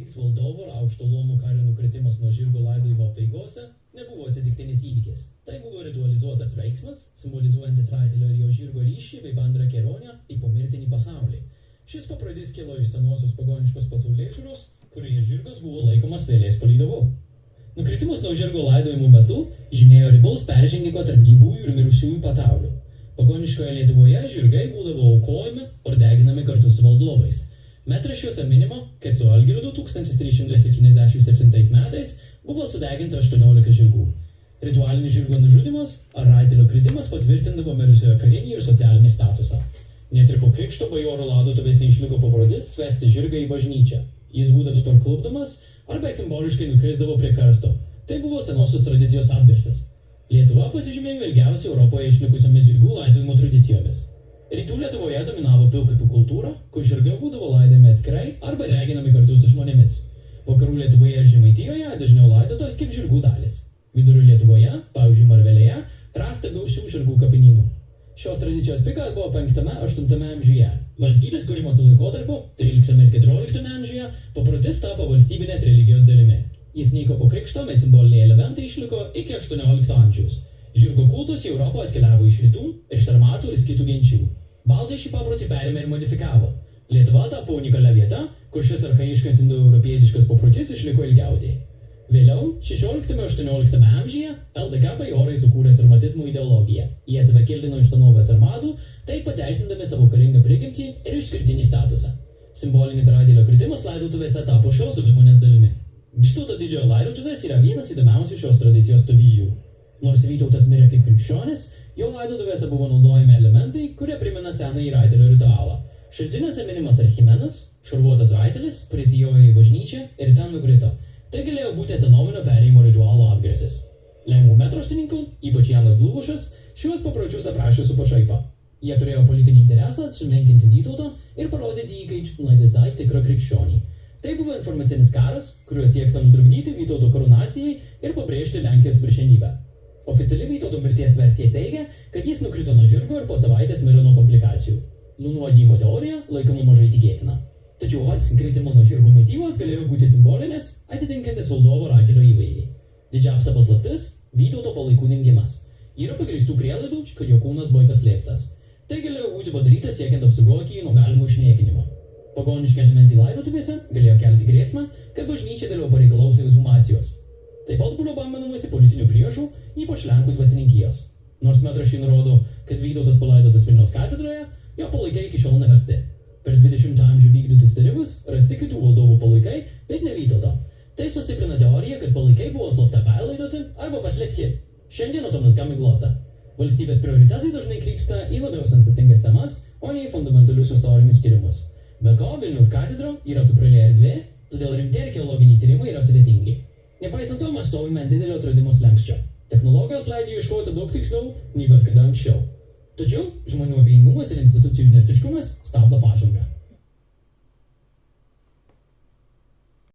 Valdovo ir aukšto luomo kario nukritimas nuo žirgo laidojimo apeigose nebuvo atsitiktinis įvykis. Tai buvo ritualizuotas veiksmas, simbolizuojantis raitelio ir jo žirgo ryšį bei bendrą kelionę į pomirtinį pasaulį. Šis paprotys kilo iš senosios pagoniškos pasaulėžiūros, kurioje žirgas buvo laikomas vėlės palydovu. Nukritimus nuo žirgo laidojimo metu žymėjo ribos peržengimo tarp gyvųjų ir mirusiųjų pasaulių. Pagoniškoje Lietuvoje žirgai būdavo aukojami ir deginami kartu su valdovais. Metraščiuose minima, kad su Algirdu 1377 metais buvo sudeginta 18 žirgų. Ritualinis žirgo nužudymas ar raitelio kritimas patvirtindavo mirusiojo karinį ir socialinį statusą. Net ir po krikšto bajoro laidotuvės neišliko paprotys vesti žirgą į bažnyčią. Jis būdavo parklupdomas arba simboliškai nukrisdavo prie karsto. Tai buvo senosios tradicijos atgarsis. Lietuva pasižymėjo ilgiausiai Europoje išlikusiomis žirgų laidojimo tradicijomis. Rytų Lietuvoje dominavo pilkapių kultūra, kur žirgai būdavo laidojami atskirai arba deginami kartu su žmonėmis. Vakarų Lietuvoje ir Žemaitijoje dažniau laidotos kaip žirgų dalis. Vidurio Lietuvoje, pavyzdžiui Marvelėje, rasta gausių žirgų kapinynų. Šios tradicijos pikas buvo 5–8 amžiuje. Valstybės kūrimo laikotarpiu 13 ir 14 amžiuje paprotys tapo valstybinės religijos dalimi. Jis nyko po krikšto, bet simboliniai elementai išliko iki 18 amžiaus. Žirgo kultas į Europą atkeliavo iš rytų, iš sarmatų ir skitų genčių. Baltai šį paprotį perėmė ir modifikavo. Lietuva tapo unikalia vieta, kur šis archaiškas indoeuropietiškas paprotys išliko ilgiausiai. Vėliau, 16–18 amžiuje, LDK bajorai sukūrė sarmatizmo ideologiją. Jie atvekildino iš Tanovės armadų, taip pateisindami savo karingą prigimtį ir išskirtinį statusą. Simbolinis raitelio kritimas laidotuvėse tapo šios savimonės dalimi. Vytauto didžiojo laidotuvės yra vienas įdomiausių šios tradicijos pavyzdžių. Nors Vytautas mirė kaip krikščionis, jo laidotuvėse buvo naudojami elementai, kurie primena senąjį raitelio ritualą. Šaltiniuose minimas Archimedas, šarvuotas raitelis, prisijojo į bažnyčią ir ten nukrito. Tai galėjo būti etanominio perėjimo ritualo atgarsis. Lenkų metraštininkų, ypač Janas Dlugošas, šiuos papročius aprašė su pašaipa. Jie turėjo politinį interesą sumenkinti Vytautą ir parodyti jį kaip laidėcai tikrą krikščionį. Tai buvo informacinis karas, kuriuo siekta nutrukdyti Vytauto koronacijai ir pabrėžti Lenkijos viršenybę. Oficiali Vytauto mirties versija teigia, kad jis nukrito nuo žirgo ir po savaitės mirė nuo komplikacijų. Nunuodijimo teorija laikoma mažai tikėtina. Tačiau pats kritimo nuo žirgo motyvas galėjo būti simbolinis, atitinkantis valdovo raitelio įvaizdį. Didžiausia paslaptis – Vytauto palaikų dingimas. Yra pagrįstų prielaidų, kad jo kūnas buvo paslėptas. Tai galėjo būti padaryta siekiant apsaugoti jį nuo galimo išniekinimo. Pagoniški elementai laidotuvėse galėjo kelti grėsmę, kad bažnyčia dėl pareikalaus ekshumacijos. Taip pat buvo baiminamasi politinių priešų, ypač Lenkų dvasininkijos. Nors metraščiai nurodo, kad Vytautas palaidotas Vilniaus katedroje, jo palaikai iki šiol nerasti. Per 20 amžių vykdytus tyrimus rasti kitų valdovų palaikai, bet ne Vytauto. Tai sustiprina teoriją, kad palaikai buvo slapta perlaidoti arba paslėpti. Šiandien atomas gana miglota. Valstybės prioritetai dažnai krypsta į labiau sensacingas temas, o ne į fundamentalius istorinius tyrimus. Be ko, Vilniaus katedra yra sakrali erdvė, todėl rimti archeologiniai tyrimai yra sudėtingi. Nepaisant to, mes stovime ant didelio atradimo slenksčio. Technologijos leidžia ieškoti daug tiksliau, nei bet kada anksčiau. Tačiau žmonių abejingumas ir institucijų inertiškumas stabdo pažangą.